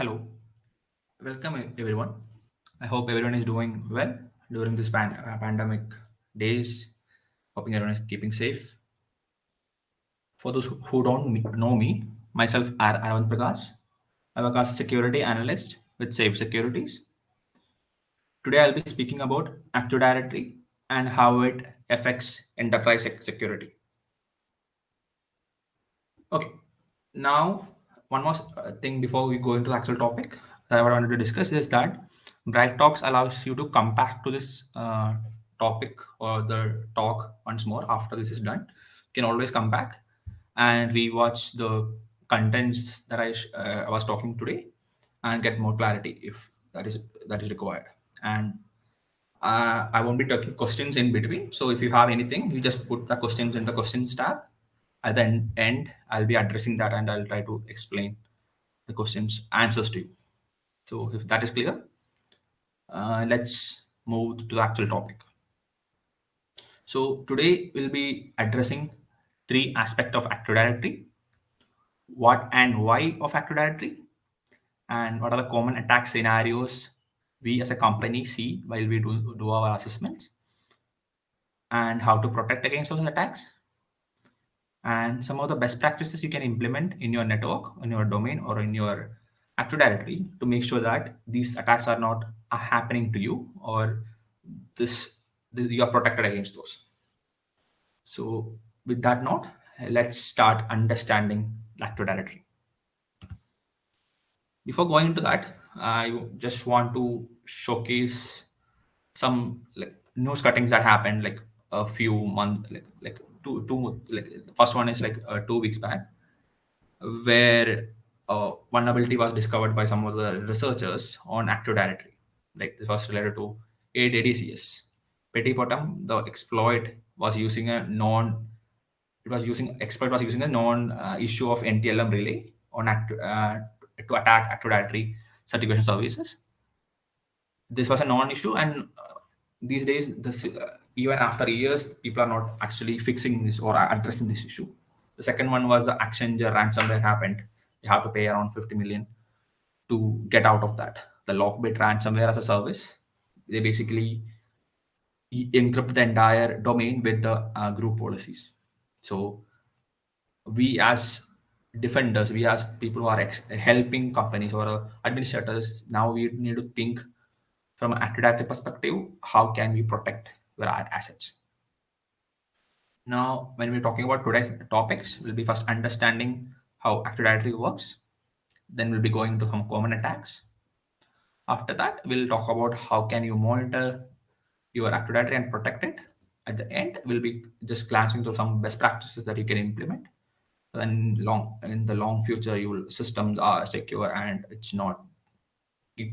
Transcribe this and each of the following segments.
Hello, welcome everyone. I hope everyone is doing well during this pandemic days. Hoping everyone is keeping safe. For those who don't know me, myself are Arvind Prakash. I work as security analyst with Safe Securities. Today I'll be speaking about Active Directory and how it affects enterprise security. Okay, now one more thing before we go into the actual topic that I wanted to discuss is that Bright Talks allows you to come back to this topic or the talk once more after this is done. You can always come back and rewatch the contents that I was talking today and get more clarity if that is required. And I won't be taking questions in between. So if you have anything, you just put the questions in the questions tab. At the end, I'll be addressing that and I'll try to explain the questions answers to you. So if that is clear, let's move to the actual topic. So today we'll be addressing three aspects of Active Directory: what and why of Active Directory, and what are the common attack scenarios we as a company see while we do our assessments, and how to protect against those attacks, and some of the best practices you can implement in your network, in your domain, or in your Active Directory to make sure that these attacks are not happening to you, or this you are protected against those. So, with that note, let's start understanding Active Directory. Before going into that, I just want to showcase some like news cuttings that happened like a few months, like two like the first one is like 2 weeks back, where vulnerability was discovered by some of the researchers on Active Directory. Like this was related to ADCS. Petty bottom, the exploit was using a non. It was using exploit was using a non issue of NTLM relay on to attack Active Directory certification services. This was a non-issue, and these days, even after years, people are not actually fixing this or addressing this issue. The second one was the Accenture ransomware happened. You have to pay around 50 million to get out of that. The Lockbit ransomware as a service, they basically encrypt the entire domain with the group policies. So we as defenders, we as people who are helping companies or administrators, now we need to think from an Active Directory perspective, how can we protect our assets? Now, when we're talking about today's topics, we'll be first understanding how Active Directory works. Then we'll be going to some common attacks. After that, we'll talk about how can you monitor your Active Directory and protect it. At the end, we'll be just glancing through some best practices that you can implement. Then in the long future, your systems are secure and it's not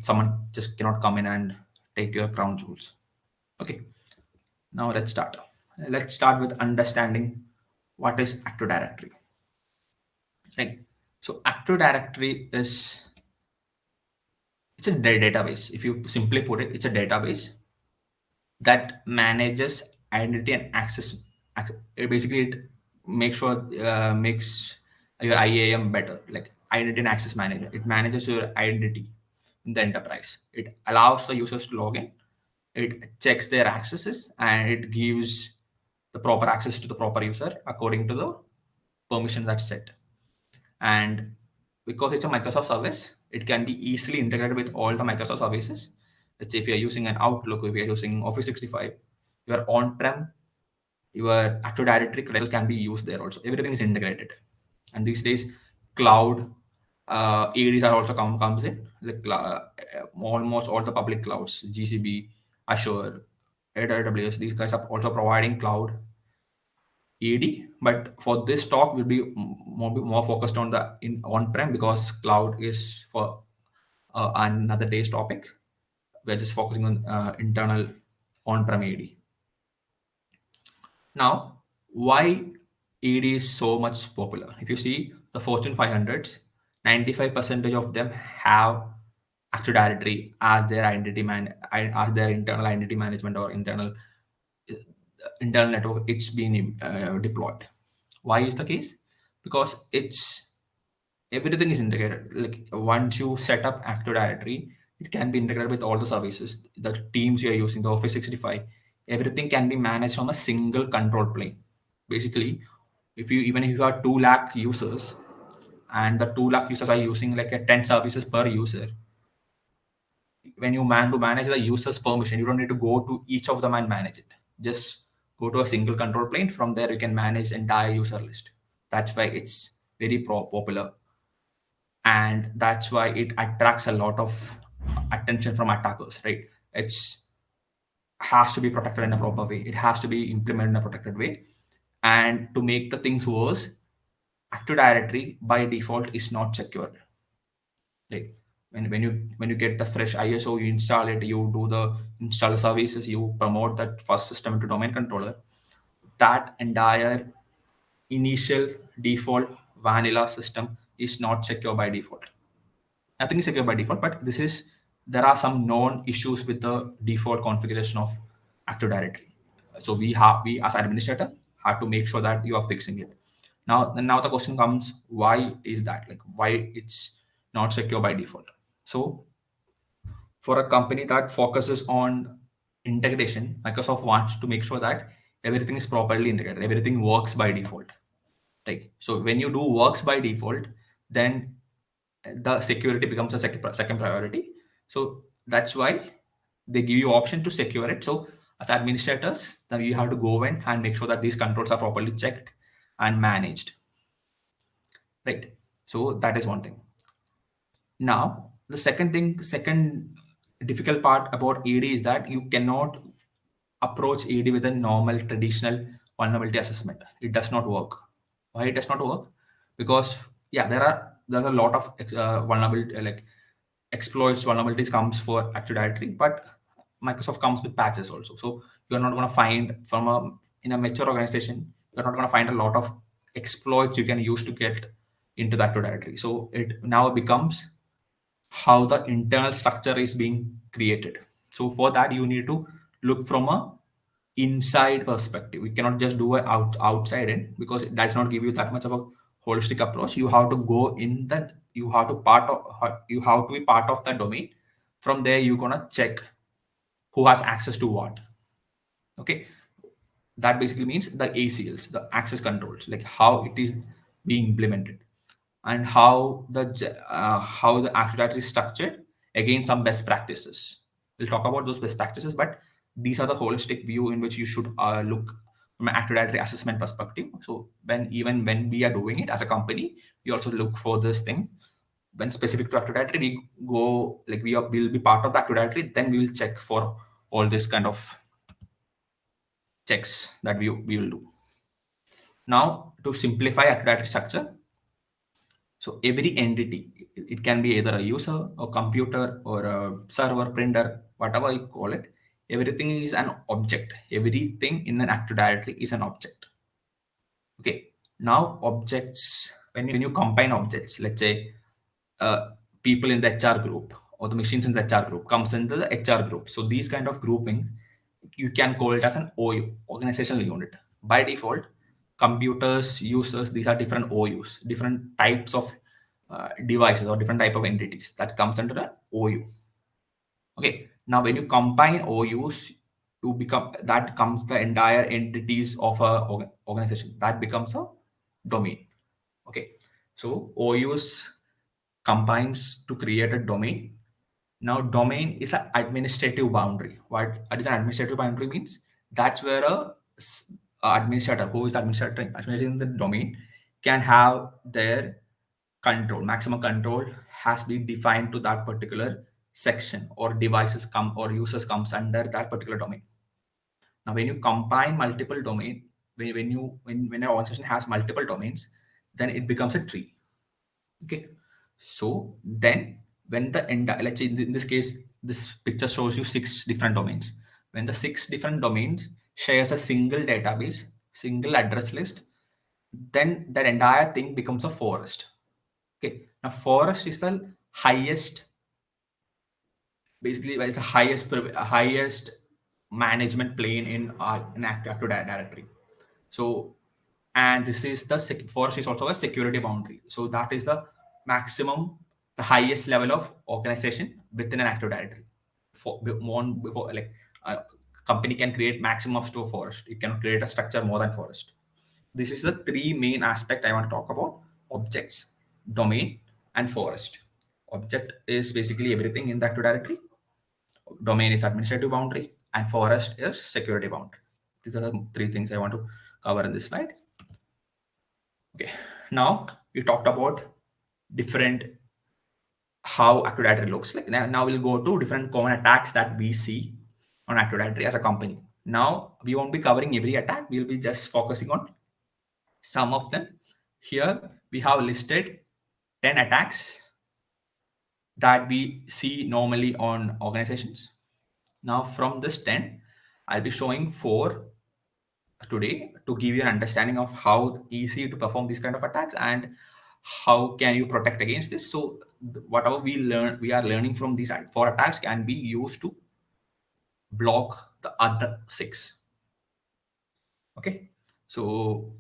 someone just cannot come in and take your crown jewels. Okay. Now let's start. Let's start with understanding what is Active Directory. Right. So Active Directory is it's a database. If you simply put it, it's a database that manages identity and access. Basically, it makes your IAM better, like identity and access manager. It manages your identity in the enterprise. It allows the users to log in. It checks their accesses and it gives the proper access to the proper user according to the permission that's set. And because it's a Microsoft service, it can be easily integrated with all the Microsoft services. Let's say if you're using an Outlook, if you're using Office 65, your on-prem, your Active Directory credentials can be used there also. Everything is integrated. And these days, cloud ADs are also comes in. Almost all the public clouds, GCP, Azure, AWS, these guys are also providing cloud AD. But for this talk, we'll be more focused on the on-prem because cloud is for another day's topic. We're just focusing on internal on-prem AD. Now, why AD is so much popular? If you see the Fortune 500s, 95% of them have Active Directory as their as their internal identity management or internal network. It's been deployed. Why is the case? Because it's everything is integrated. Like once you set up Active Directory, it can be integrated with all the services, the teams you are using, the Office 365. Everything can be managed from a single control plane. Basically, if you even if you have 2 lakh users and the 2 lakh users are using like a 10 services per user, when you man to manage the user's permission, you don't need to go to each of them and manage it. Just go to a single control plane. From there, you can manage entire user list. That's why it's very popular, and that's why it attracts a lot of attention from attackers. Right? It's has to be protected in a proper way. It has to be implemented in a protected way. And to make the things worse, Active Directory by default is not secure. Like when you get the fresh ISO, you install it, you do the install the services, you promote that first system into domain controller. That entire initial default vanilla system is not secure by default. Nothing is secure by default, but there are some known issues with the default configuration of Active Directory. So we as administrator have to make sure that you are fixing it. Now the question comes, why is that? Like why it's not secure by default? So for a company that focuses on integration, Microsoft wants to make sure that everything is properly integrated, everything works by default. Right. So when you do works by default, then the security becomes a second priority. So that's why they give you option to secure it. So as administrators, then you have to go in and make sure that these controls are properly checked and managed. Right. So that is one thing. Now, the second difficult part about AD is that you cannot approach AD with a normal traditional vulnerability assessment. It does not work. Why it does not work? Because yeah, there's a lot of vulnerability like exploits vulnerabilities comes for Active Directory, but Microsoft comes with patches also. So you're not going to find in a mature organization, you're not going to find a lot of exploits you can use to get into the Active Directory. So it now becomes how the internal structure is being created. So for that, you need to look from a inside perspective. We cannot just do it outside in, because it does not give you that much of a holistic approach. You have to go in that. You have to be part of that domain. From there, you're gonna check who has access to what. Okay, that basically means the ACLs, the access controls, like how it is being implemented and how the Active Directory is structured against some best practices. We'll talk about those best practices, but these are the holistic view in which you should look from an Active Directory assessment perspective. So even when we are doing it as a company, we also look for this thing. When specific to Active Directory, we go like we'll be part of the Active Directory, then we will check for all this kind of checks that we will do. Now, to simplify Active Directory structure, so every entity, it can be either a user, a computer, or a server, printer, whatever you call it. Everything is an object. Everything in an Active Directory is an object. Okay. Now objects, when you combine objects, let's say people in the HR group or the machines in the HR group comes into the HR group. So these kind of grouping, you can call it as an OU, organizational unit. By default, computers, users, these are different OUs, different types of devices or different type of entities that comes under the OU. Okay. Now when you combine OUs, you become that comes the entire entities of a organization. That becomes a domain. Okay. So OUs combines to create a domain. Now, domain is an administrative boundary. What is an administrative boundary means? That's where a administrator who is administrating the domain can have their control, maximum control has been defined to that particular section, or devices come or users comes under that particular domain. Now, when you combine multiple domain, when an organization has multiple domains, then it becomes a tree. Okay. So then when the entire, let's say in this case, this picture shows you 6 different domains. When the 6 different domains shares a single database, single address list, then that entire thing becomes a forest. Okay. Now forest is the highest, basically it's the highest management plane in an Active Directory. So, and this is the forest is also a security boundary. So that is the maximum, the highest level of organization within an Active Directory. Before, like a company can create maximum up to a forest. It can create a structure more than forest. This is the three main aspect I want to talk about: objects, domain, and forest. Object is basically everything in the Active Directory. Domain is administrative boundary, and forest is security boundary. These are the three things I want to cover in this slide. Okay, now we talked about different how Active Directory looks like. Now we'll go to different common attacks that we see on Active Directory as a company. Now we won't be covering every attack. We'll be just focusing on some of them. Here we have listed 10 attacks that we see normally on organizations. Now from this 10, I'll be showing 4 today to give you an understanding of how easy to perform these kind of attacks and how can you protect against this. So whatever we are learning from these 4 attacks can be used to block the other 6. Okay, so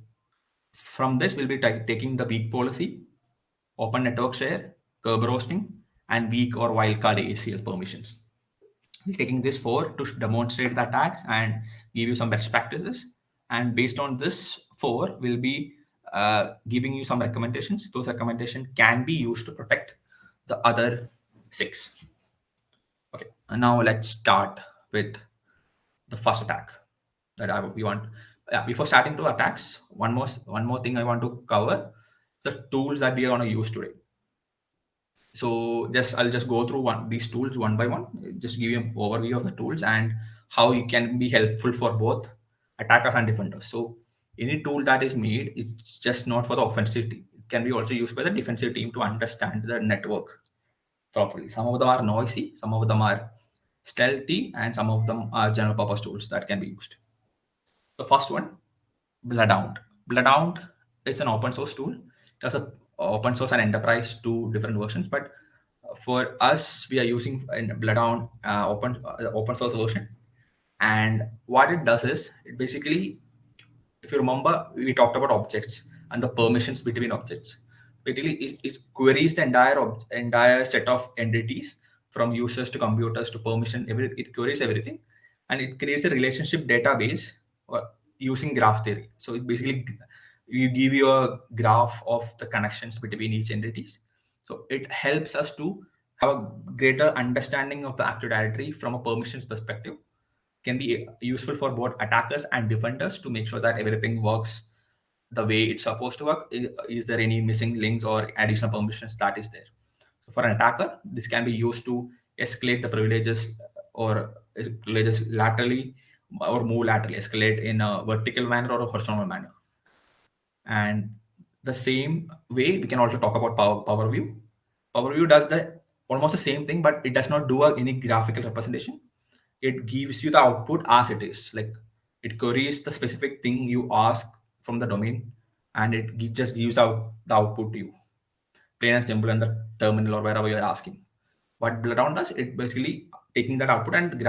from this we'll be taking the weak policy, open network share, Kerberos, and weak or wildcard ACL permissions. We're taking this 4 to demonstrate the attacks and give you some best practices. And based on this 4, we'll be giving you some recommendations. Those recommendations can be used to protect the other 6. Okay, and now let's start with the first attack that we want. Yeah, before starting to attacks, one more thing I want to cover: the tools that we are going to use today. So I'll just go through these tools one by one, just give you an overview of the tools and how you can be helpful for both attackers and defenders. So any tool that is made is just not for the offensive team. It can be also used by the defensive team to understand the network properly. Some of them are noisy, some of them are stealthy, and some of them are general purpose tools that can be used. The first one, Bloodhound. Bloodhound is an open source tool. It has a open source and enterprise, two different versions, but for us, we are using Bloodhound open source version. And what it does is, it basically, if you remember, we talked about objects and the permissions between objects. Basically, it queries the entire set of entities from users to computers to permission. It queries everything, and it creates a relationship database using graph theory. So it basically you give you a graph of the connections between each entities. So it helps us to have a greater understanding of the Active Directory from a permissions perspective. Can be useful for both attackers and defenders to make sure that everything works the way it's supposed to work. Is there any missing links or additional permissions that is there? So for an attacker, this can be used to escalate the privileges or privileges laterally or move laterally, escalate in a vertical manner or a horizontal manner. And the same way, we can also talk about Power View. Power View does almost the same thing, but it does not do any graphical representation. It gives you the output as it is. Like it queries the specific thing you ask from the domain, and it just gives out the output to you, plain and simple, in the terminal or wherever you're asking. What Bloodhound does, it basically taking that output and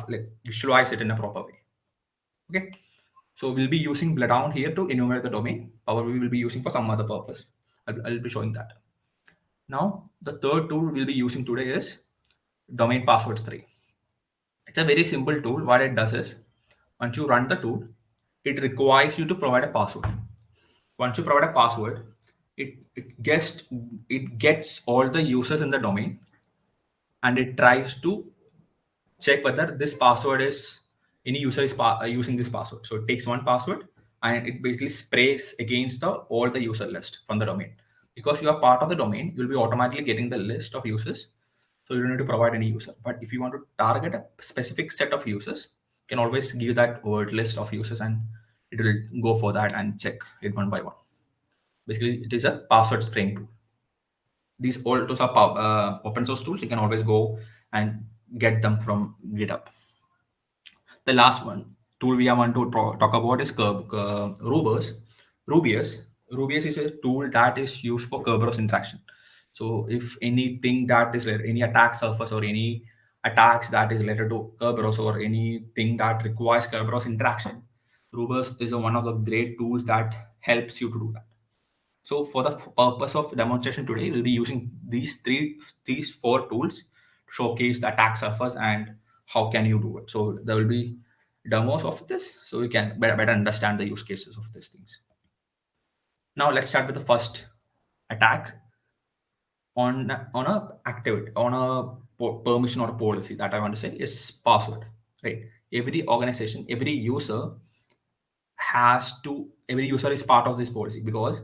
like visualize it in a proper way. Okay, so we'll be using Bloodhound here to enumerate the domain. Power we will be using for some other purpose. I'll be showing that. Now, the third tool we'll be using today is Domain Passwords 3. It's a very simple tool. What it does is, once you run the tool, it requires you to provide a password. Once you provide a password, it gets all the users in the domain, and it tries to check whether this password is any user is using this password. So it takes one password and it basically sprays against all the user list from the domain. Because you are part of the domain, you'll be automatically getting the list of users. So you don't need to provide any user. But if you want to target a specific set of users, you can always give that word list of users and it will go for that and check it one by one. Basically, it is a password spraying tool. These all tools are open source tools. You can always go and get them from GitHub. The last one tool we want to talk about is Rubius. Rubius is a tool that is used for Kerberos interaction. So if anything that is any attack surface or any attacks that is related to Kerberos or anything that requires Kerberos interaction, Rubius is one of the great tools that helps you to do that. So for the purpose of demonstration today, we'll be using these four tools to showcase the attack surface and how can you do it. So there will be demos of this, so we can better understand the use cases of these things. Now let's start with the first attack on a activity, on a permission or a policy that I want to say is password. Right? Every organization, every user is part of this policy because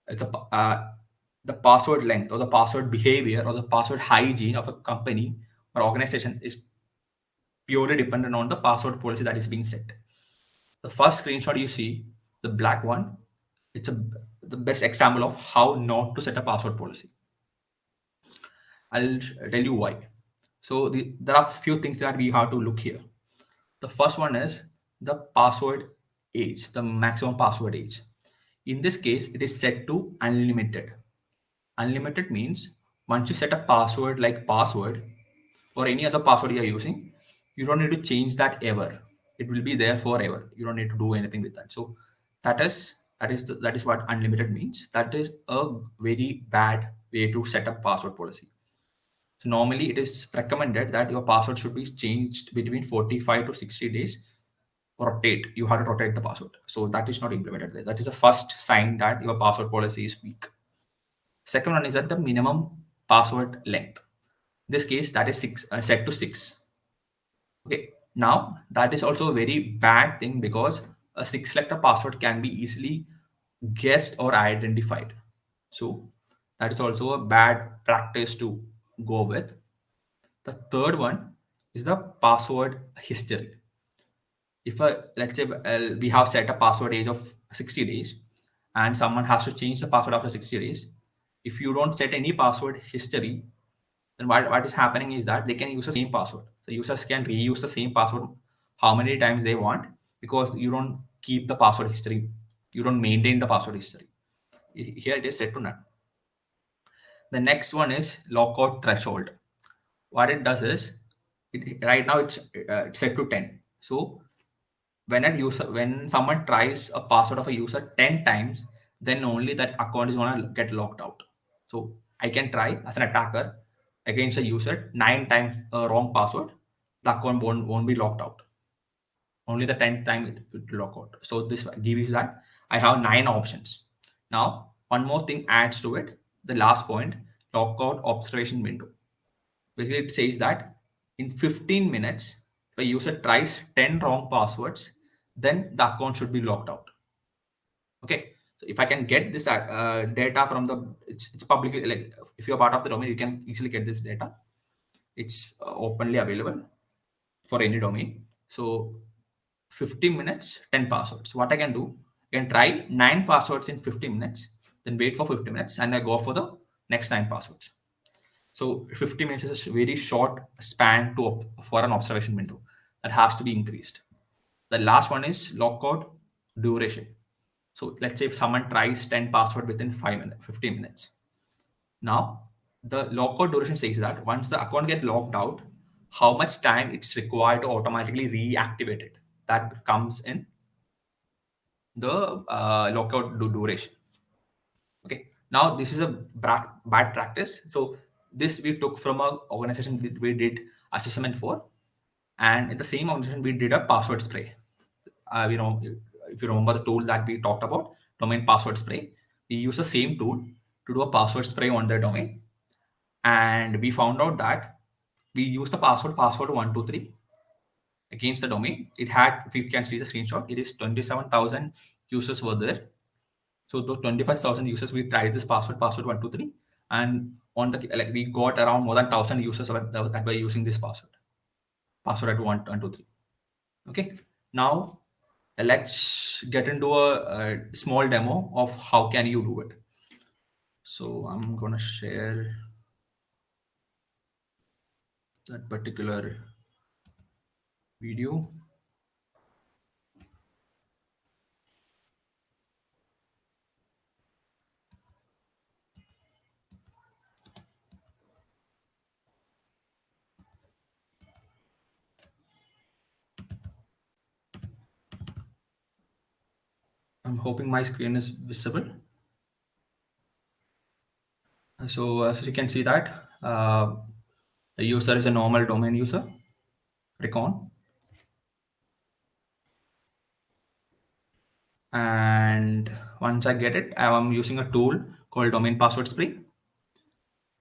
it's the password length or the password behavior or the password hygiene of a company or organization is purely dependent on the password policy that is being set. The first screenshot you see, the black one, it's the best example of how not to set a password policy. I'll tell you why. So there are few things that we have to look here. The first one is the password age, the maximum password age. In this case, it is set to unlimited. Unlimited means once you set a password like password or any other password you are using, you don't need to change that ever. It will be there forever. You don't need to do anything with that. So that is what unlimited means. That is a very bad way to set up password policy. So normally it is recommended that your password should be changed between 45 to 60 days. Rotate. You have to rotate the password. So that is not implemented there. That is the first sign that your password policy is weak. Second one is that the minimum password length. In this case, that is set to 6. Okay. Now that is also a very bad thing because a 6-letter password can be easily guessed or identified. So that is also a bad practice to go with. The third one is the password history. If let's say we have set a password age of 60 days and someone has to change the password after 60 days, if you don't set any password history, then what is happening is that they can use the same password. So users can reuse the same password how many times they want because you don't keep the password history. You don't maintain the password history. Here it is set to none. The next one is lockout threshold. What it does is, right now it's set to 10. So when someone tries a password of a user 10 times, then only that account is going to get locked out. So I can try as an attacker against a user 9 times a wrong password, the account won't be locked out. Only the 10th time it will lock out. So this gives you that I have 9 options. Now one more thing adds to it, the last point, lockout observation window. Basically it says that in 15 minutes if a user tries 10 wrong passwords, then the account should be locked out. Okay, so if I can get this data from it's publicly, like if you're part of the domain you can easily get this data. It's openly available for any domain. So 15 minutes 10 passwords. What I can do, I can try 9 passwords in 15 minutes, then wait for 50 minutes and I go for the next 9 passwords. So 50 minutes is a very short span for an observation window that has to be increased. The last one is lockout duration. So let's say if someone tries 10 password within 5 minutes, 15 minutes. Now the lockout duration says that once the account gets locked out, how much time it's required to automatically reactivate it. That comes in the lockout duration. Okay. Now this is a bad practice. So this we took from a organization that we did assessment for, and in the same organization we did a password spray. If you remember the tool that we talked about, domain password spray, we use the same tool to do a password spray on the domain, and we found out that we used the password 123 against the domain. It had, if you can see the screenshot, it is 27,000 users were there. So those 25,000 users, we tried this password 123, and on the like we got around more than 1,000 users that were using this password at 123. Okay, now let's get into a small demo of how can you do it. So I'm gonna share that particular video. I'm hoping my screen is visible. So as you can see that the user is a normal domain user, Recon, and once I get it, I'm using a tool called Domain Password Spring,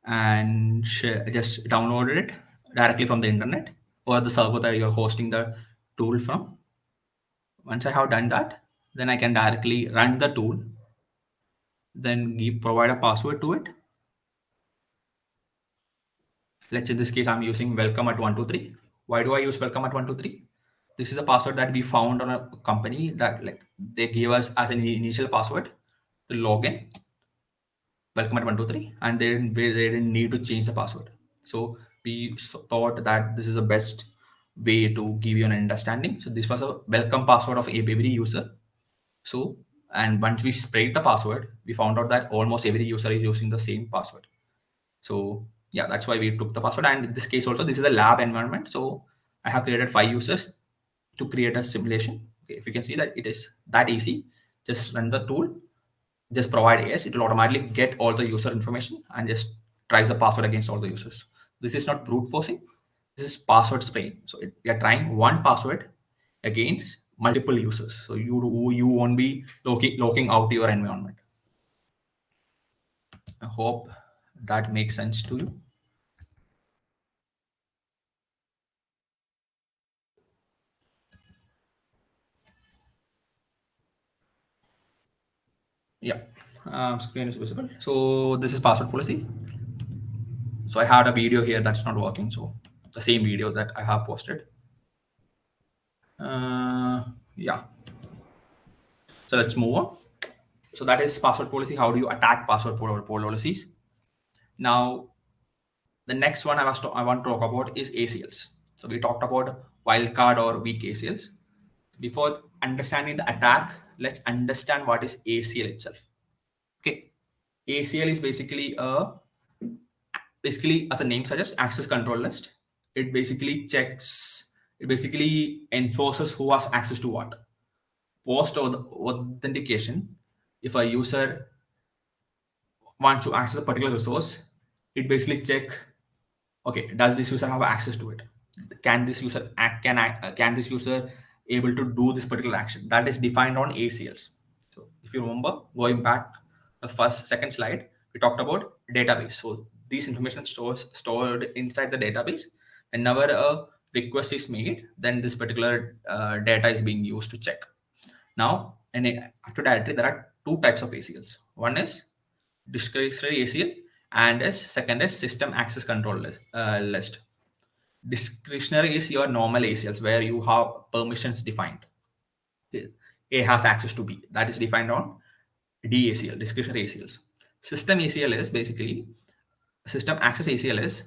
and just downloaded it directly from the internet or the server that you're hosting the tool from. Once I have done that, then I can directly run the tool, then provide a password to it. Let's say in this case, I'm using welcome at 123. Why do I use welcome at 123? This is a password that we found on a company that like they gave us as an initial password to log in, welcome at 123, and they didn't need to change the password. So we thought that this is the best way to give you an understanding. So this was a welcome password of every user. So, and once we sprayed the password, we found out that almost every user is using the same password. So yeah, that's why we took the password. And in this case also, this is a lab environment. So I have created 5 users to create a simulation. Okay, if you can see that it is that easy, just run the tool, just provide yes, it will automatically get all the user information and just tries the password against all the users. This is not brute forcing. This is password spraying. So we are trying one password against multiple users. So you won't be locking out your environment. I hope that makes sense to you. Yeah, screen is visible. So this is password policy. So I had a video here that's not working. So the same video that I have posted. Yeah. So let's move on. So that is password policy. How do you attack password policies? Now, the next one I want to talk about is ACLs. So we talked about wildcard or weak ACLs. Before understanding the attack, let's understand what is ACL itself. Okay, ACL is basically as the name suggests, access control list. It basically checks. It basically enforces who has access to what. Post authentication. If a user wants to access a particular resource, it basically check, okay, does this user have access to it? Can this user can this user able to do this particular action? That is defined on ACLs. So if you remember, going back the second slide, we talked about database. So these information stored inside the database. Whenever a request is made, then this particular data is being used to check. Now, in Active Directory, there are two types of ACLs. One is discretionary ACL, and second is system access control list. Discretionary is your normal ACLs where you have permissions defined. A has access to B. That is defined on DACL, discretionary ACLs. System ACL is basically system access ACL is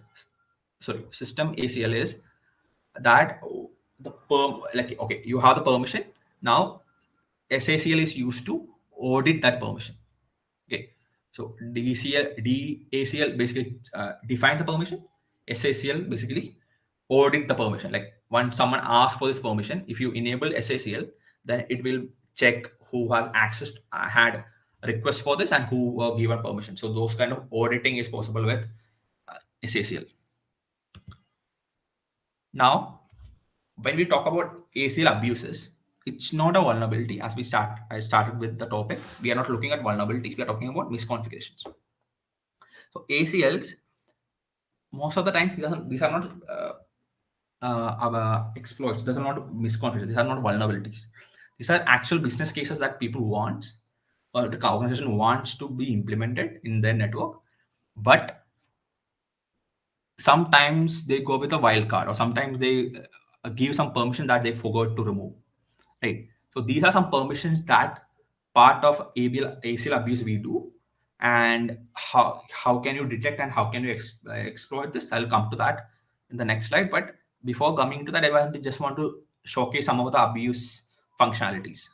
system ACL is that like okay, you have the permission. Now SACL is used to audit that permission. Okay, so DACL basically defines the permission. SACL basically audit the permission. Like when someone asks for this permission, if you enable SACL, then it will check who has access, had a request for this, and who were given permission. So those kind of auditing is possible with SACL. Now, when we talk about ACL abuses, it's not a vulnerability. As I started with the topic. We are not looking at vulnerabilities. We are talking about misconfigurations. So ACLs, most of the times, these are not exploits. These are not misconfigurations. These are not vulnerabilities. These are actual business cases that people want or the organization wants to be implemented in their network. But sometimes they go with a wild card, or sometimes they give some permission that they forgot to remove. Right. So these are some permissions that part of ACL abuse we do, and how can you detect and how can you exploit this? I'll come to that in the next slide. But before coming to that, just want to showcase some of the abuse functionalities.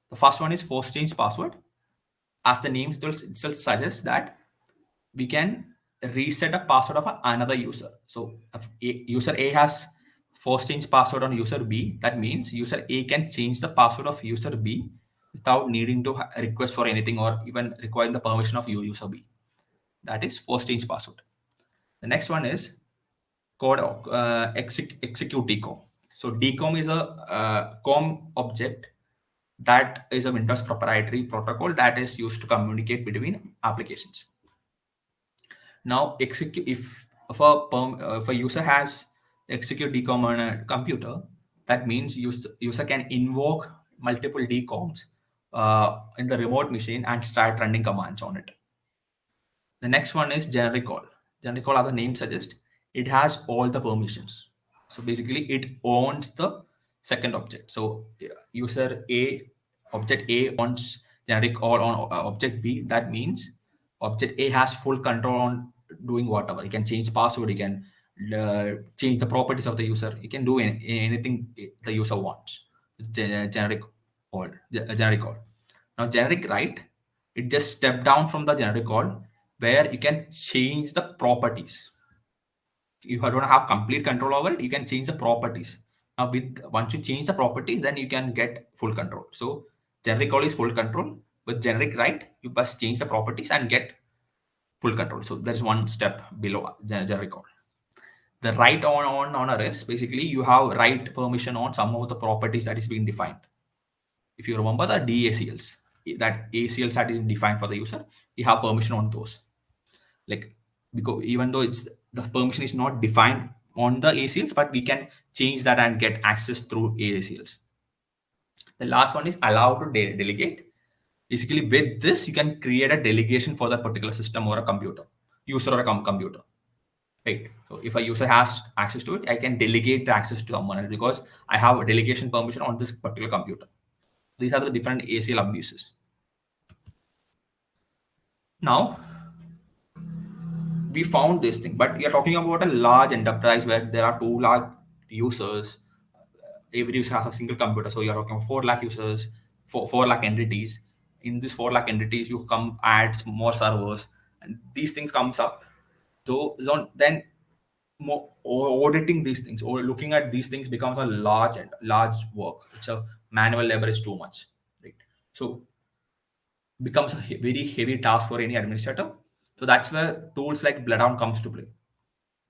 The first one is force change password. As the name itself suggests that we can reset a password of another user. So if user A has force change password on user B, that means user A can change the password of user B without needing to request for anything or even requiring the permission of user B. That is first change password. The next one is code execute decom. So decom is a com object that is a Windows proprietary protocol that is used to communicate between applications. Now, execute if a user has execute decom on a computer, that means user can invoke multiple decoms in the remote machine and start running commands on it. The next one is generic call. Generic call, as the name suggests, it has all the permissions. So basically, it owns the second object. So user A, object A wants generic call on object B. That means object A has full control on doing whatever. He can change password. He can change the properties of the user. He can do anything the user wants. It's generic call. Generic call. Now generic write, it just step down from the generic call where you can change the properties. You don't have complete control over it. You can change the properties. Now, with once you change the properties, then you can get full control. So generic call is full control. With generic write, you must change the properties and get full control. So there's one step below generic call. The write on honor is basically you have write permission on some of the properties that is being defined. If you remember the DACLs, that ACLs that is defined for the user, you have permission on those. Like, because even though it's the permission is not defined on the ACLs, but we can change that and get access through ACLs. The last one is allow to delegate. Basically, with this, you can create a delegation for that particular system or a computer, user or a computer. Right. So if a user has access to it, I can delegate the access to someone else because I have a delegation permission on this particular computer. These are the different ACL abuses. Now, we found this thing, but we are talking about a large enterprise where there are 2 lakh users. Every user has a single computer, so you are talking about 4 lakh users, 4 lakh entities. In these 4 lakh entities, you come add some more servers, and these things comes up. So then more auditing these things or looking at these things becomes a large work. It's a manual labor is too much, right? So becomes a very heavy task for any administrator. So that's where tools like Bloodhound comes to play,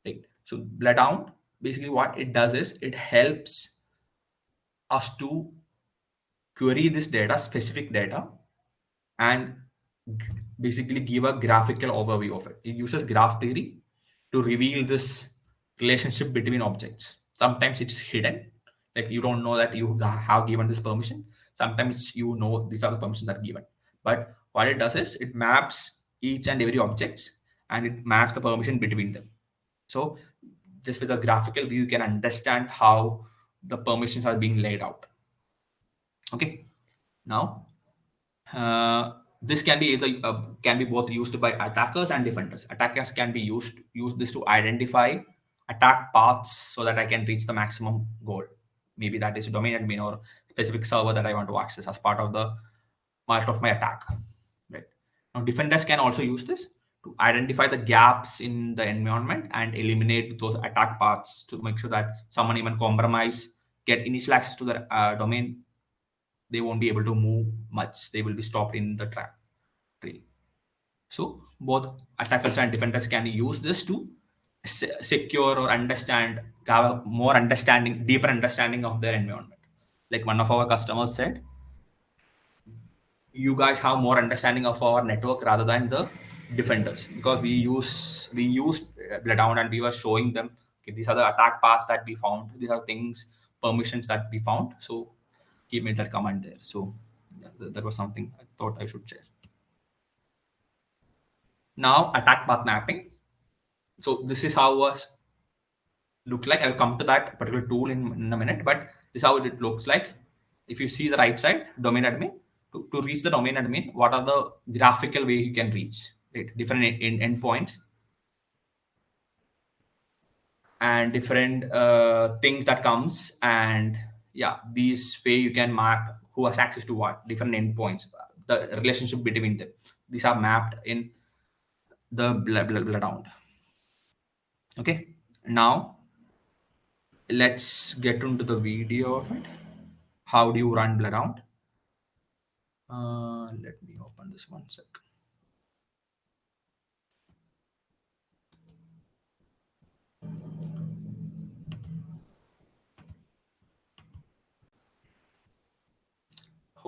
right? So Bloodhound, basically what it does is it helps us to query this data, specific data, and basically give a graphical overview of it. It uses graph theory to reveal this relationship between objects. Sometimes it's hidden, like you don't know that you have given this permission. Sometimes you know these are the permissions that are given. But what it does is it maps each and every objects and it maps the permission between them. So just with a graphical view, you can understand how the permissions are being laid out. Okay. Now, this can be either can be both used by attackers and defenders. Attackers can be use this to identify attack paths so that I can reach the maximum goal. Maybe that is domain admin or specific server that I want to access as part of the part of my attack. Right. Now, defenders can also use this to identify the gaps in the environment and eliminate those attack paths to make sure that someone even compromise get initial access to the domain. They won't be able to move much. They will be stopped in the trap. Really. So both attackers and defenders can use this to secure or understand, have a more understanding, deeper understanding of their environment. Like one of our customers said, you guys have more understanding of our network rather than the defenders because we used Bloodhound and we were showing them, okay, these are the attack paths that we found. These are things, permissions that we found. So he made that comment there. So yeah, that was something I thought I should share. Now attack path mapping. So this is how it look like. I'll come to that particular tool in a minute, but this is how it looks like. If you see the right side, domain admin, to reach the domain admin, what are the graphical way you can reach, right? Different endpoints and different things that comes, and yeah, these way you can map who has access to what, different endpoints, the relationship between them. These are mapped in the Bloodhound. Okay, now let's get into the video of it. How do you run Bloodhound? Let me open this one sec.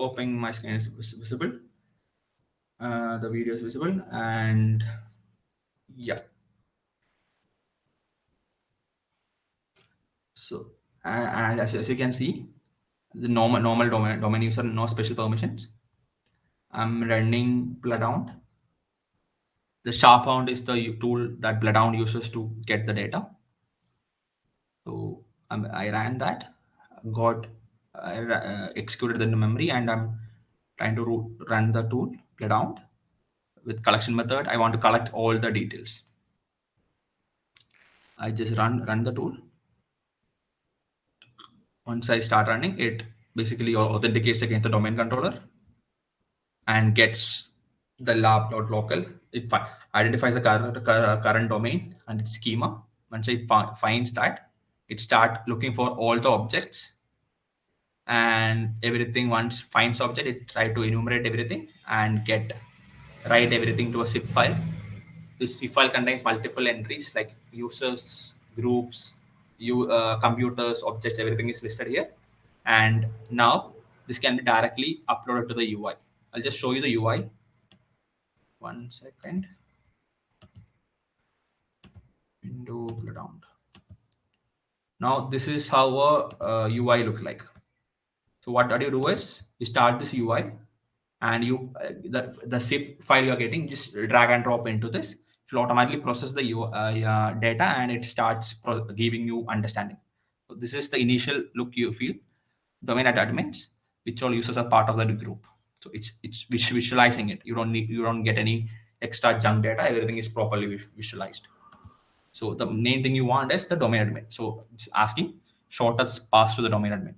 hoping my screen is visible. The video is visible, and yeah. So as you can see, the normal domain user, no special permissions. I'm running Bloodhound. The Sharphound is the tool that Bloodhound uses to get the data. So I ran that, got executed the memory, and I'm trying to run the tool Bloodhound with collection method. I want to collect all the details. I just run the tool. Once I start running, it basically authenticates against the domain controller and gets the lab.local. It identifies the current domain and its schema. Once it finds that, it start looking for all the objects and everything. Once finds object, it try to enumerate everything and write everything to a zip file. This zip file contains multiple entries like users, groups, computers, objects. Everything is listed here. And now this can be directly uploaded to the UI. I'll just show you the UI. 1 second. Window Bloodhound. Now this is how a UI look like. So what do you do is you start this UI, and you the zip file you are getting, just drag and drop into this. It will automatically process the data, and it starts giving you understanding. So this is the initial look you feel. Domain admins, which all users are part of the group. So it's visualizing it. You don't get any extra junk data. Everything is properly visualized. So the main thing you want is the domain admin. So it's asking shortest path to the domain admin.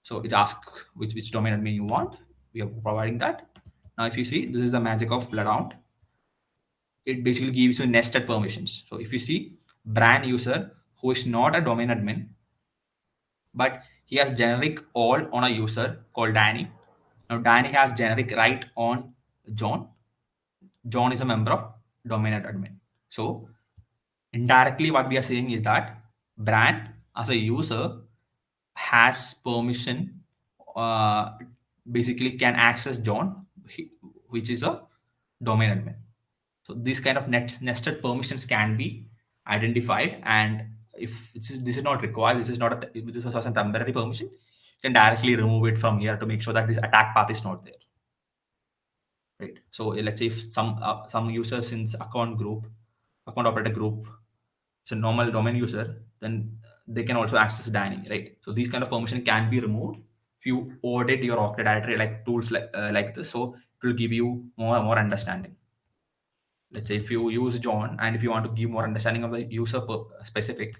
So it asks which domain admin you want. We are providing that. Now, if you see, this is the magic of Bloodhound. It basically gives you nested permissions. So if you see brand user who is not a domain admin, but he has generic all on a user called Danny. Now Danny has generic right on John. John is a member of domain admin. So indirectly, what we are saying is that brand as a user has permission, basically can access John, which is a domain admin. So these kind of nested permissions can be identified, and if this is not required, this was a temporary permission, you can directly remove it from here to make sure that this attack path is not there. Right. So let's say if some users in account operator group, it's a normal domain user, then they can also access Danny, right? So these kind of permission can be removed if you audit your Okta directory, like tools like this. So it will give you more understanding. Let's say if you use John, and if you want to give more understanding of the user specific,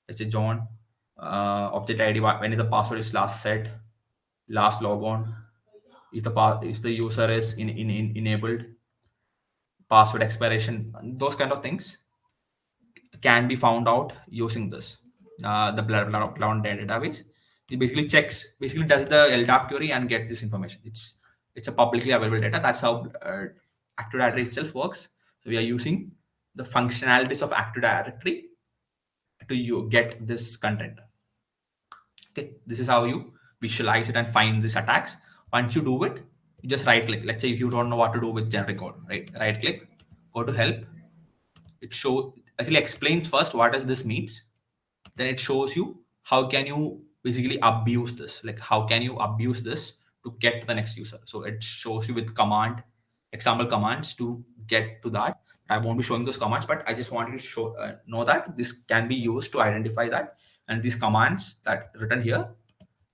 let's say John object ID, when the password is last set, last logon, if the user is enabled, password expiration, those kind of things can be found out using this the Bloodhound database. It basically does the LDAP query and get this information. It's a publicly available data. That's how Active Directory itself works. So we are using the functionalities of Active Directory to get this content. Okay, this is how you visualize it and find these attacks. Once you do it, you just right click. Let's say if you don't know what to do with generic code, right click, go to help. It actually explains first what does this means. Then it shows you how can you basically abuse this. Like how can you abuse this to get to the next user. So it shows you with example commands to get to that. I won't be showing those commands, but I just wanted to know that this can be used to identify that. And these commands that written here,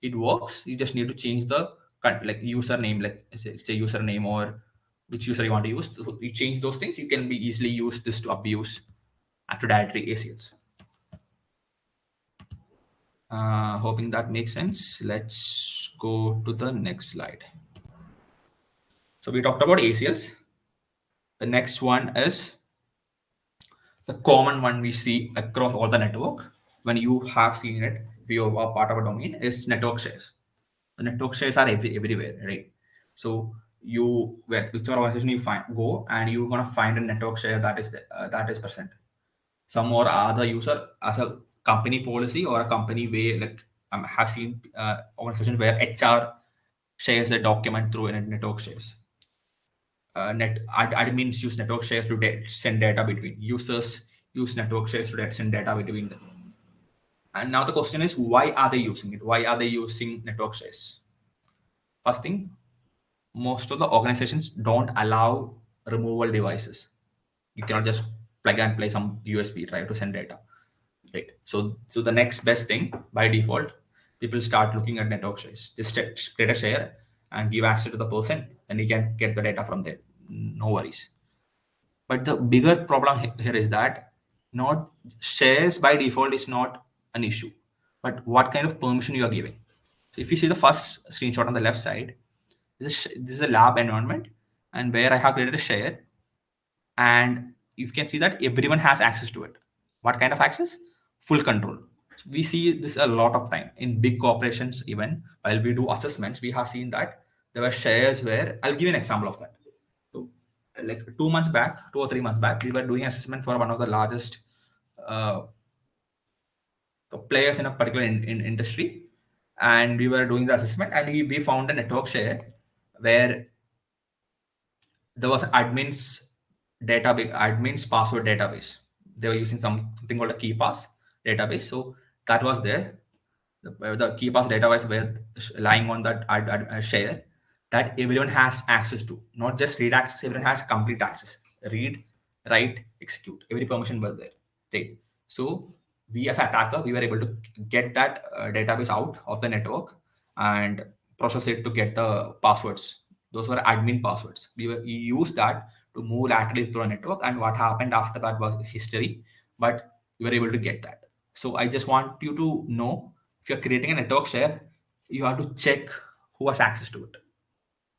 it works. You just need to change the like username, like say username or which user you want to use. So you change those things, you can be easily use this to abuse Active Directory ACLs. Hoping that makes sense. Let's go to the next slide. So we talked about ACLs. The next one is the common one we see across all the network. When you have seen it, if you are part of a domain, is network shares. The network shares are everywhere, right? So whichever organization you go, and you're gonna find a network share that is present. Some or other user as a company policy or a company way, like have seen organizations where HR shares the document through a network shares. Admins use network shares to send data between users. Use network shares to send data between them. And now the question is, why are they using it? Why are they using network shares? First thing, most of the organizations don't allow removable devices. You cannot just plug and play some USB drive to send data, right? So the next best thing by default, people start looking at network shares. Just create a share and give access to the person, and you can get the data from there. No worries. But the bigger problem here is that not shares by default is not an issue, but what kind of permission you are giving. So if you see the first screenshot on the left side, this is a lab environment, and where I have created a share, and you can see that everyone has access to it. What kind of access? Full control. So we see this a lot of time in big corporations. Even while we do assessments, we have seen that there were shares where I'll give you an example of that. So, like 2 months back, 2 or 3 months back, we were doing assessment for one of the largest uh, players in a particular industry, and we were doing the assessment, and we found a network share where there was admin's password database. They were using something called a KeyPass database. So that was there. The KeyPass database were lying on that share that everyone has access to. Not just read access, everyone has complete access. Read, write, execute. Every permission was there. Right. So we as attacker, we were able to get that database out of the network and process it to get the passwords. Those were admin passwords. We used that to move laterally through a network, and what happened after that was history. But we were able to get that. So I just want you to know, if you're creating a network share, you have to check who has access to it.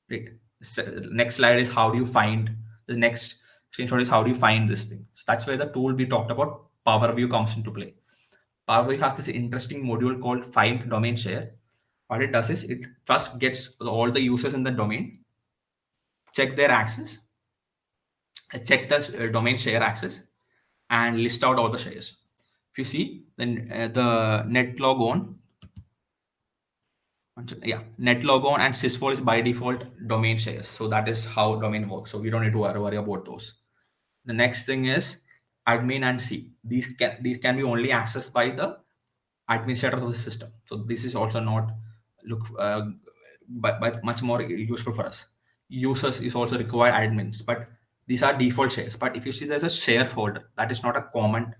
Right. So next slide is how do you find the next screenshot is how do you find this thing. So that's where the tool we talked about, Power View, comes into play. Power View has this interesting module called Find Domain Share. What it does is it first gets all the users in the domain, check their access, check the domain share access, and list out all the shares. If you see, then the net log on, yeah, net log on and sysvol is by default domain shares. So that is how domain works. So we don't need to worry about those. The next thing is admin and C. These can be only accessed by the administrator of the system. So this is also not look but much more useful for us. Users is also required admins, but these are default shares. But if you see there's a share folder, that is not a common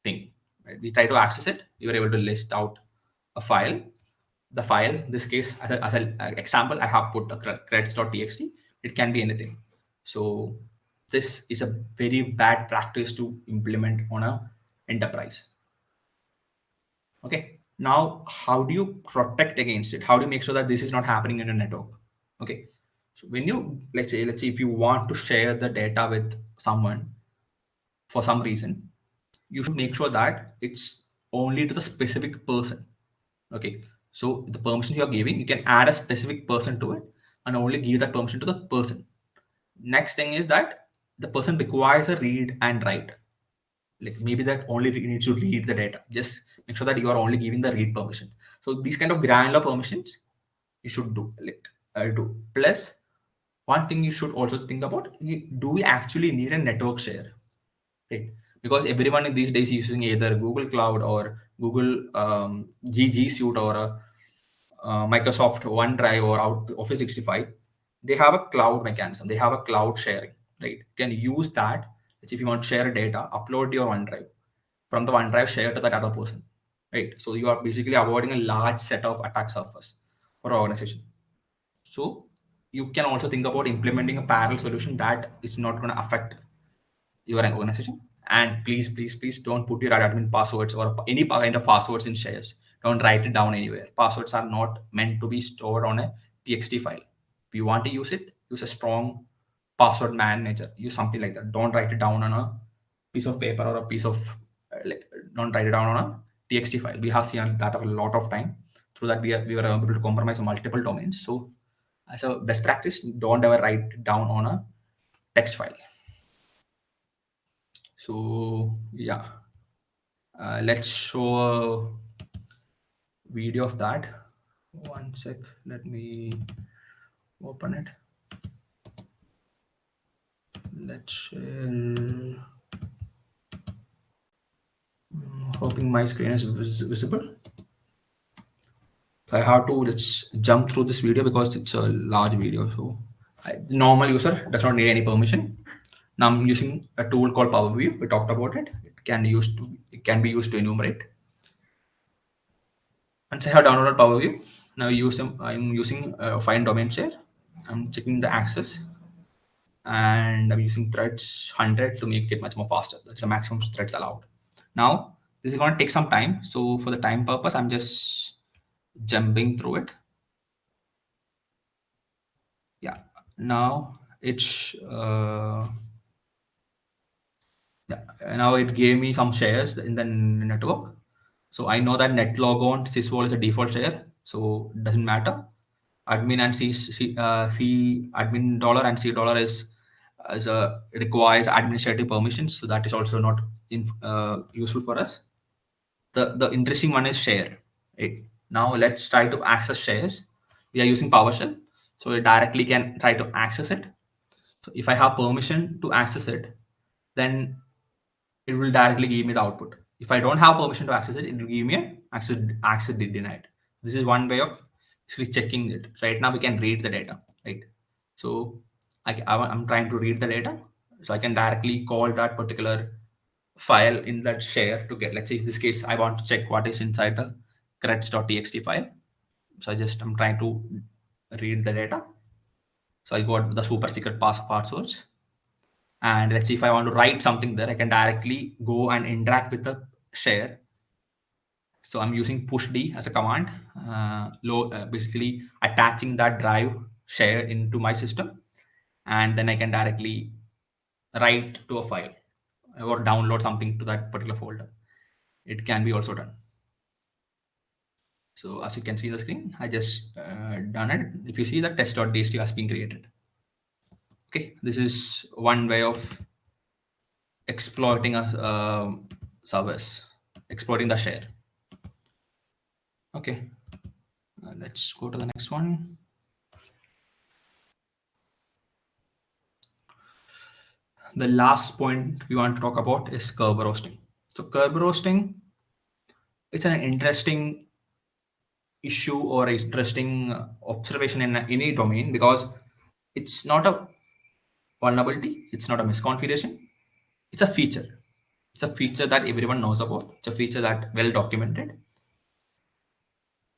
thing. Right? We try to access it. You are able to list out a file. The file, in this case, as an example, I have put a credits.txt. It can be anything. So this is a very bad practice to implement on a enterprise. Okay. Now, how do you protect against it? How do you make sure that this is not happening in a network? Okay. So when you let's say if you want to share the data with someone for some reason, you should make sure that it's only to the specific person. Okay. So the permission you're giving, you can add a specific person to it and only give that permission to the person. Next thing is that the person requires a read and write. Like maybe that only needs to read the data. Just make sure that you are only giving the read permission. So these kind of granular permissions you should do. Plus, one thing you should also think about: do we actually need a network share? Right? Because everyone in these days is using either Google Cloud or Google G Suite or Microsoft OneDrive or Office 65. They have a cloud mechanism. They have a cloud sharing. Right? You can use that. If you want to share data, upload your OneDrive. From the OneDrive, share to that other person. Right? So you are basically avoiding a large set of attack surface for an organization. So you can also think about implementing a parallel solution that is not going to affect your organization. And please don't put your admin passwords or any kind of passwords in shares. Don't write it down anywhere. Passwords are not meant to be stored on a txt file. If you want to use it, use a strong password manager. Use something like that. Don't write it down on a piece of paper or a piece of don't write it down on a txt file. We have seen that a lot of time. Through that, we were able to compromise multiple domains. So as a best practice, don't ever write it down on a text file. So yeah, let's show a video of that. One sec, let me open it. Let's share. Hoping my screen is visible. I have to let's jump through this video because it's a large video. So normal user does not need any permission. Now I'm using a tool called PowerView. We talked about it. It can be used to enumerate. Once I have downloaded PowerView, now I'm using find domain share. I'm checking the access, and I'm using threads 100 to make it much more faster. That's the maximum threads allowed. Now this is going to take some time. So for the time purpose, I'm just jumping through it. Yeah. Now it's yeah. Now it gave me some shares in the network. So I know that netlogon sysvol is a default share, so it doesn't matter. Admin and C admin dollar and C dollar is a requires administrative permissions, so that is also not useful for us. The interesting one is share. Right? Now let's try to access shares. We are using PowerShell, so we directly can try to access it. So if I have permission to access it, then it will directly give me the output. If I don't have permission to access it, it will give me a access denied. This is one way of actually checking it. Right now we can read the data, right? So I'm trying to read the data, so I can directly call that particular file in that share to get. Let's say in this case, I want to check what is inside the creds.txt file. So I'm trying to read the data. So I got the super secret passwords. And let's see if I want to write something there, I can directly go and interact with the share. So I'm using pushd as a command, basically attaching that drive share into my system, and then I can directly write to a file or download something to that particular folder. It can be also done. So as you can see the screen, I just done it. If you see the test.txt has been created. Okay, this is one way of exploiting a service, exploiting the share. Okay, let's go to the next one. The last point we want to talk about is Kerberos. So Kerberos, it's an interesting issue or interesting observation in any domain because it's not a vulnerability, it's not a misconfiguration, it's a feature. It's a feature that everyone knows about. It's a feature that well documented.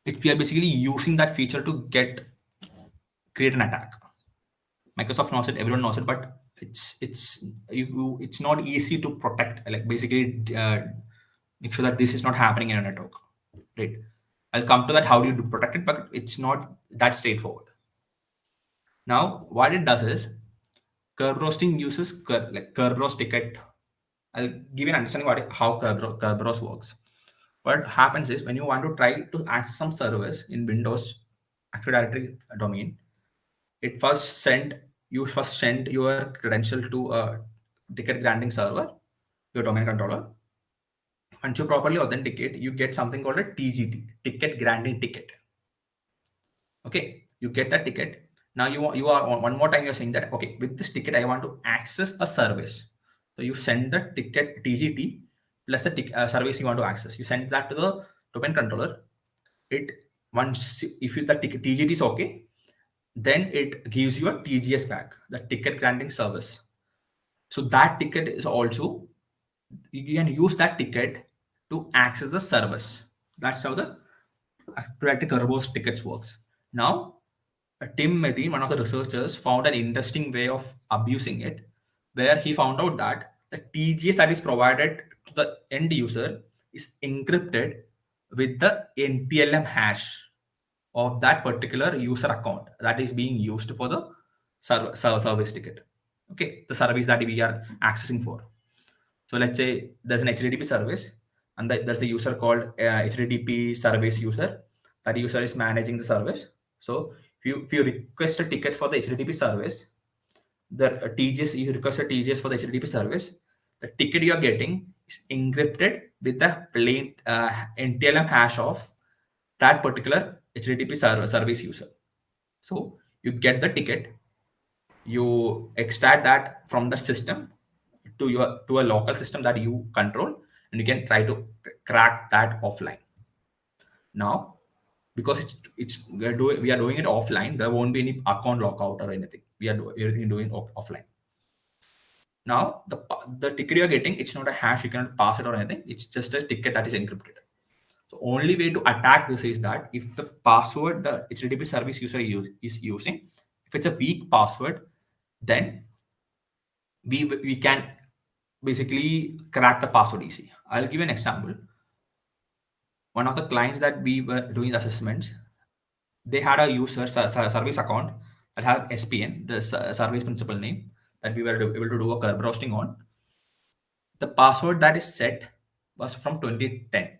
We are basically using that feature to create an attack. Microsoft knows it, everyone knows it, but it's not easy to protect. Like basically, make sure that this is not happening in a network, right? I'll come to that. How do you protect it? But it's not that straightforward. Now, what it does is Kerberos uses Kerberos ticket. I'll give you an understanding how Kerberos works. What happens is when you want to try to access some service in Windows Active Directory domain, you first send your credential to a ticket granting server, your domain controller. Once you properly authenticate, you get something called a TGT, ticket granting ticket. Okay, you get that ticket. Now you are on one more time. You're saying that okay, with this ticket, I want to access a service. So you send the ticket TGT plus the service you want to access. You send that to the domain controller. It once if the ticket TGT is okay, then it gives you a TGS back, the ticket granting service. So that ticket is also, you can use that ticket to access the service. That's how the Kerberos tickets works. Now, Tim Medin, one of the researchers, found an interesting way of abusing it, where he found out that the TGS that is provided to the end user is encrypted with the NTLM hash of that particular user account that is being used for the service ticket. Okay, the service that we are accessing for. So let's say there's an HTTP service, and there's a user called HTTP service user. That user is managing the service. So if you request a ticket for the HTTP service, the TGS you request a TGS for the HTTP service, the ticket you are getting is encrypted with the plain NTLM hash of that particular HTTP service user. So You get the ticket, you extract that from the system to a local system that you control, and you can try to crack that offline. Now, because we are doing it offline, there won't be any account lockout or anything. We are everything doing offline. Now, the ticket you are getting, it's not a hash. You cannot pass it or anything. It's just a ticket that is encrypted. So only way to attack this is that if the password the HTTP service user is using, if it's a weak password, then we can basically crack the password easy. I'll give you an example. One of the clients that we were doing assessments, they had a user service account that had SPN, the service principal name, that we were able to do a curve roasting on. The password that is set was from 2010.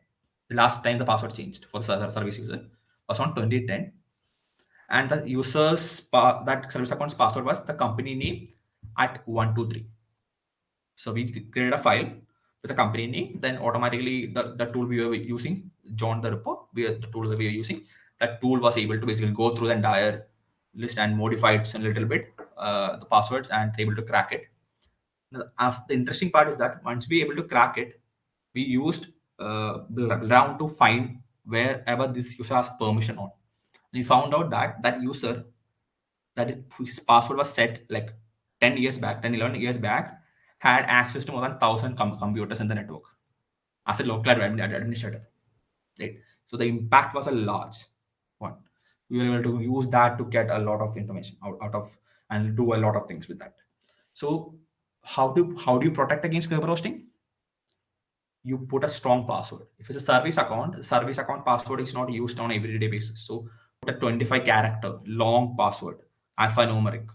The last time the password changed for the service user was on 2010, and the that service account's password was the company name at 123. So we created a file with a company name. Then automatically the tool we were using, John the Ripper, the tool that we were using, that tool was able to basically go through the entire list and modify it a little bit, the passwords, and able to crack it. The interesting part is that once we were able to crack it, we used round to find wherever this user has permission on. And we found out that that user, his password was set like 10 years back, 10, 11 years back, had access to more than 1,000 computers in the network as a local administrator. Right? So the impact was a large one. We were able to use that to get a lot of information out of and do a lot of things with that. So how do you protect against web hosting? You put a strong password. If it's a service account, the service account password is not used on everyday basis. So put a 25 character long password, alphanumeric.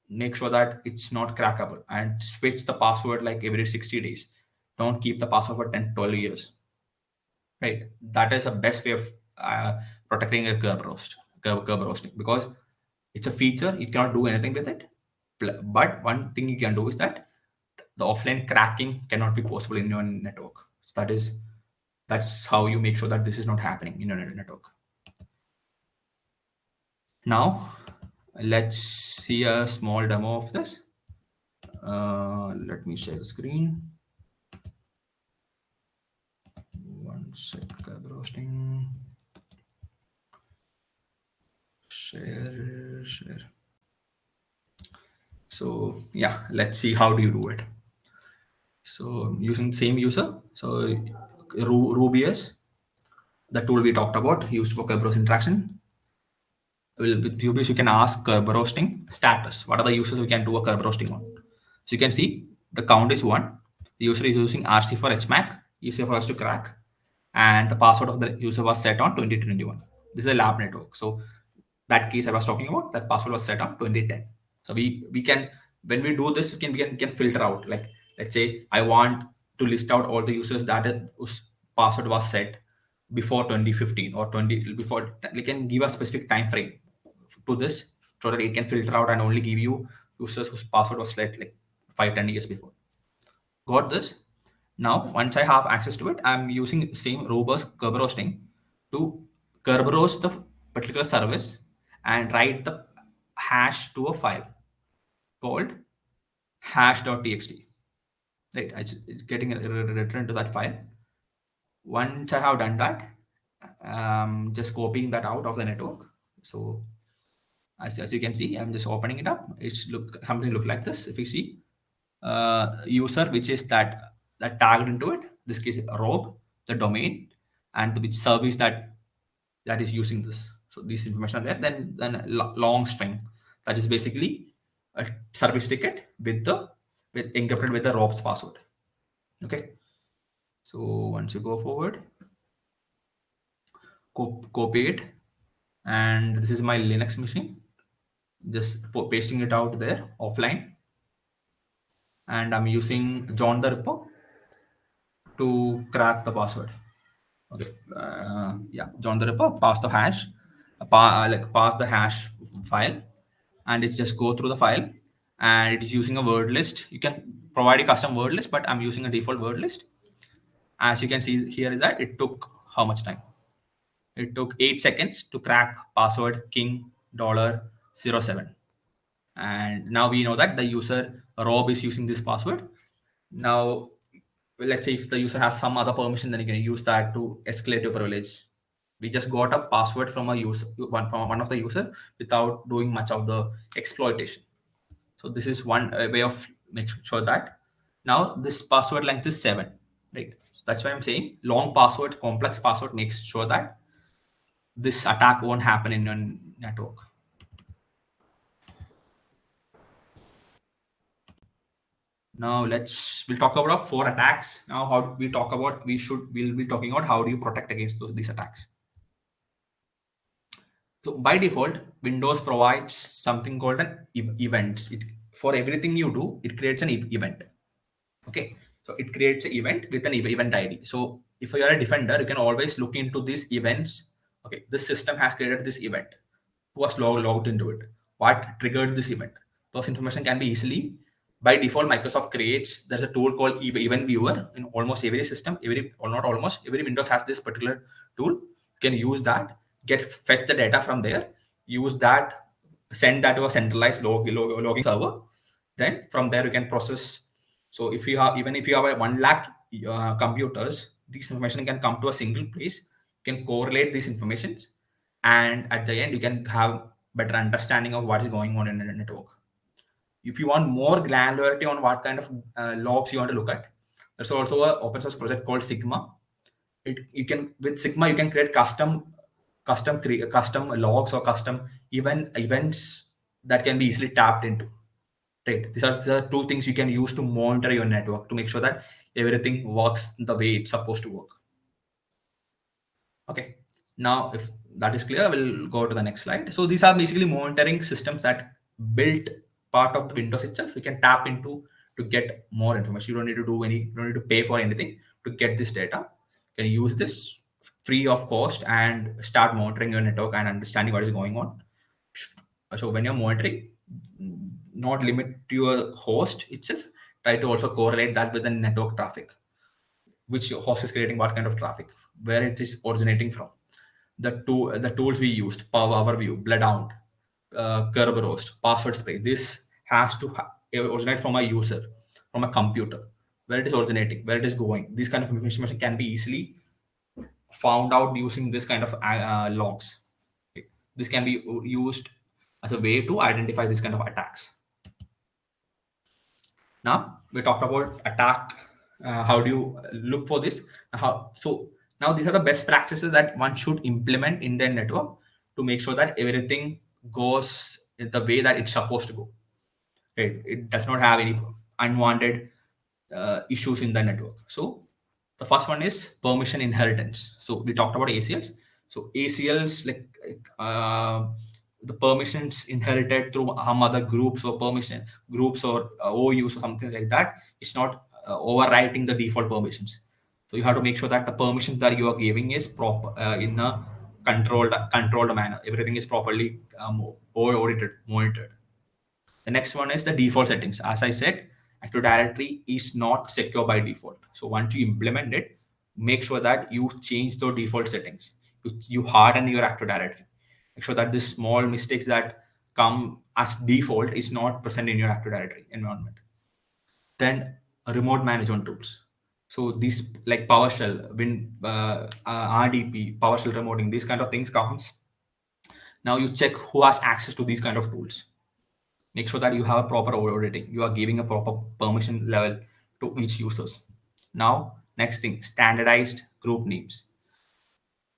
Make sure that it's not crackable, and switch the password like every 60 days. Don't keep the password for 10, 12 years. Right? That is the best way of protecting a curb roasting, because it's a feature. You cannot do anything with it. But one thing you can do is that the offline cracking cannot be possible in your network. So that's how you make sure that this is not happening in your network. Now, let's see a small demo of this. Let me share the screen. One sec, roasting. Share. So yeah, let's see how do you do it. So using same user, so Rubius, the tool we talked about, used for Kerberos interaction. Well, with Rubius, you can ask roasting status. What are the users we can do a curve roasting on? So you can see the count is 1. The user is using RC for HMAC, easier for us to crack, and the password of the user was set on 2021. This is a lab network. So that case I was talking about, that password was set on 2010. So we can, when we do this, we can filter out. Like, let's say I want to list out all the users whose password was set before 2015 or 20 before. We can give a specific time frame to this, so that it can filter out and only give you users whose password was set like 5-10 years before. Got this? Now, once I have access to it, I'm using same robust Kerberos to Kerberos the particular service and write the hash to a file called hash.txt. Right, it's getting returned to that file. Once I have done that, just copying that out of the network. So as you can see, I'm just opening it up. It's something look like this. If you see user, which is that tagged into it, this case rob, the domain, and which service that is using this. So these information are there. Then a long string that is basically a service ticket with encrypted with the rob's password. Okay. So once you go forward, copy it, and this is my Linux machine. Just pasting it out there offline, and I'm using John the Ripper to crack the password. Okay, yeah, John the Ripper, pass the hash, pass the hash file, and it's just go through the file, and it is using a word list. You can provide a custom word list, but I'm using a default word list. As you can see here is that it took how much time? It took 8 seconds to crack password king 07. And now we know that the user Rob is using this password. Now, let's say if the user has some other permission, then you can use that to escalate your privilege. We just got a password from a user, from one of the user, without doing much of the exploitation. So this is one way of make sure that now this password length is 7, right? So that's why I'm saying long password, complex password makes sure that this attack won't happen in your network. Now we'll talk about 4 attacks. Now how we talk about we'll be talking about how do you protect against these attacks. So by default, Windows provides something called an events. For everything you do, it creates an event. Okay, so it creates an event with an event ID. So if you are a defender, you can always look into these events. Okay, this system has created this event. Who was logged into it? What triggered this event? Those information can be easily, by default, Microsoft creates. There's a tool called Event Viewer in almost every system. Or not almost every Windows has this particular tool. You can use that, fetch the data from there, use that, send that to a centralized logging server. Then from there you can process. So if you have, even if you have a 1 lakh computers, this information can come to a single place. You can correlate these informations, and at the end you can have better understanding of what is going on in the network. If you want more granularity on what kind of logs you want to look at, there's also a open source project called Sigma. You can, with Sigma, you can create custom logs or custom events that can be easily tapped into. Right. These are the 2 things you can use to monitor your network to make sure that everything works the way it's supposed to work. Okay. Now, if that is clear, we'll go to the next slide. So these are basically monitoring systems that built part of the Windows itself. We can tap into to get more information. You don't need to you don't need to pay for anything to get this data. You can use this free of cost and start monitoring your network and understanding what is going on. So when you're monitoring, not limit to your host itself, try to also correlate that with the network traffic, which your host is creating, what kind of traffic, where it is originating from. The tools we used, Power Overview, Bloodhound, Kerberos, Password Spray, this has to originate from a user, from a computer, where it is originating, where it is going. This kind of information can be easily found out using this kind of logs. Okay. This can be used as a way to identify this kind of attacks. Now we talked about attack. How do you look for this? So now these are the best practices that one should implement in their network to make sure that everything goes in the way that it's supposed to go. Right? It does not have any unwanted issues in the network. So the first one is permission inheritance. So we talked about ACLs. So ACLs, like the permissions inherited through some other groups or permission groups or OUs or something like that. It's not overwriting the default permissions. So you have to make sure that the permissions that you are giving is proper in a controlled manner. Everything is properly audited, monitored. The next one is the default settings. As I said, Active Directory is not secure by default. So once you implement it, make sure that you change the default settings. You harden your Active Directory. Make sure that these small mistakes that come as default is not present in your Active Directory environment. Then remote management tools. So these like PowerShell, RDP, PowerShell remoting, these kind of things comes. Now you check who has access to these kind of tools. Make sure that you have a proper auditing. You are giving a proper permission level to each users. Now, next thing, standardized group names.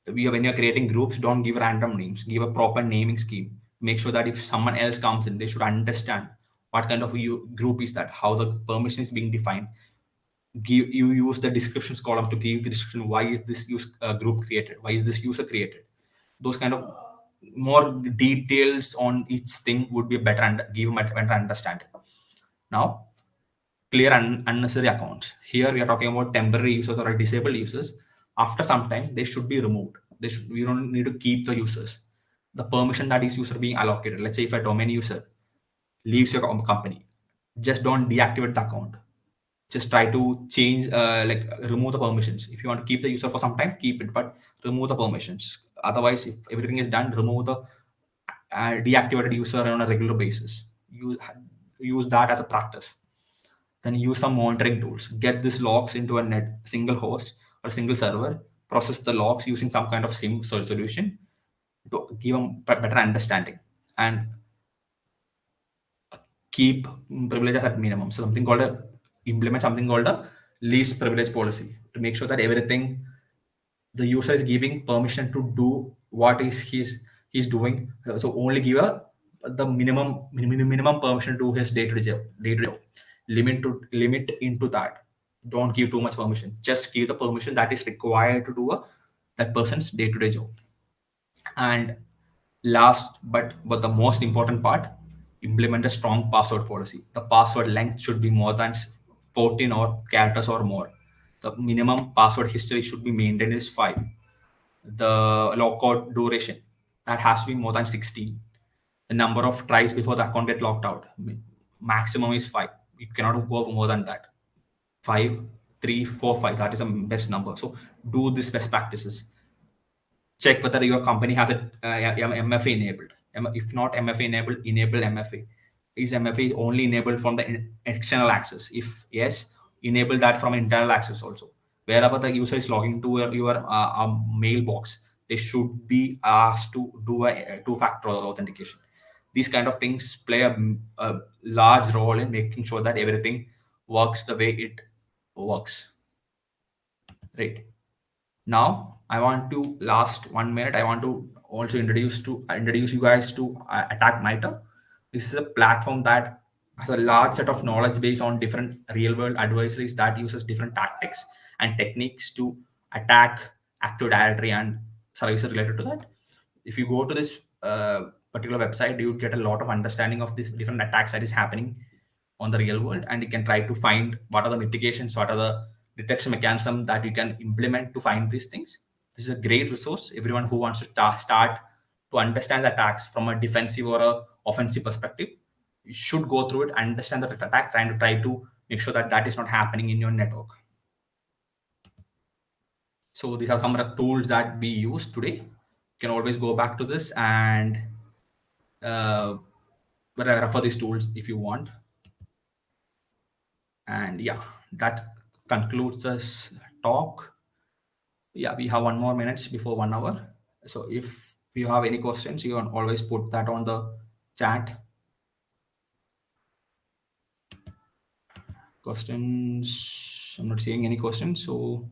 When you're creating groups, don't give random names. Give a proper naming scheme. Make sure that if someone else comes in, they should understand what kind of group is that, how the permission is being defined. You use the descriptions column to give description. Why is this group created? Why is this user created? Those kind of more details on each thing would be better and give a better understanding. Now, clear unnecessary accounts. Here we are talking about temporary users or disabled users. After some time, they should be removed. We don't need to keep the users. The permission that is user being allocated. Let's say if a domain user leaves your company, just don't deactivate the account. Just try to change, remove the permissions. If you want to keep the user for some time, keep it, but remove the permissions. Otherwise, if everything is done, remove the deactivated user on a regular basis. Use that as a practice. Then use some monitoring tools. Get these logs into a single host or a single server. Process the logs using some kind of SIM solution to give them better understanding, and keep privileges at minimum. So something called a implement something called a least privilege policy to make sure that everything the user is giving permission to do what is he's doing. So only give a the minimum permission to his day to day job. Limit into that. Don't give too much permission. Just give the permission that is required to do that person's day to day job. And last but the most important part, implement a strong password policy. The password length should be more than 14 or characters or more. The minimum password history should be maintained is 5. The lockout duration, that has to be more than 16. The number of tries before the account get locked out, maximum is 5. You cannot go more than that. 5, 3, 4, 5, that is the best number. So do these best practices. Check whether your company has a MFA enabled. If not MFA enabled, enable MFA. Is MFA only enabled from the external access? If yes, enable that from internal access also. Wherever the user is logging to your mailbox, they should be asked to do a two-factor authentication. These kind of things play a large role in making sure that everything works the way it works. Right. Now I want to last 1 minute. I want to also introduce you guys to Attack Miter. This is a platform that has a large set of knowledge base on different real world adversaries that uses different tactics and techniques to attack Active Directory and services related to that. If you go to this particular website, you get a lot of understanding of these different attacks that is happening on the real world, and you can try to find what are the mitigations, what are the detection mechanism that you can implement to find these things. This is a great resource. Everyone who wants to start to understand the attacks from a defensive or a offensive perspective, you should go through it, understand that attack, try to make sure that that is not happening in your network. So these are some of the tools that we use today. You can always go back to this and refer these tools if you want. And yeah, that concludes this talk. Yeah, we have 1 more minutes before 1 hour. So if you have any questions, you can always put that on the chat. Questions? I'm not seeing any questions, so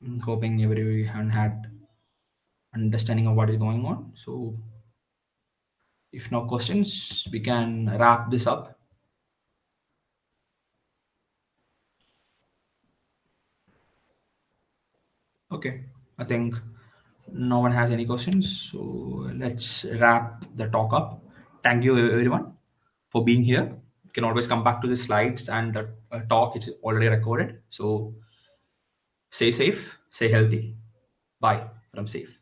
I'm hoping everyone had understanding of what is going on. So if no questions, we can wrap this up. Okay, I think no one has any questions, so let's wrap the talk up. Thank you everyone for being here. You can always come back to the slides, and the talk is already recorded. So stay safe, stay healthy. Bye from Safe.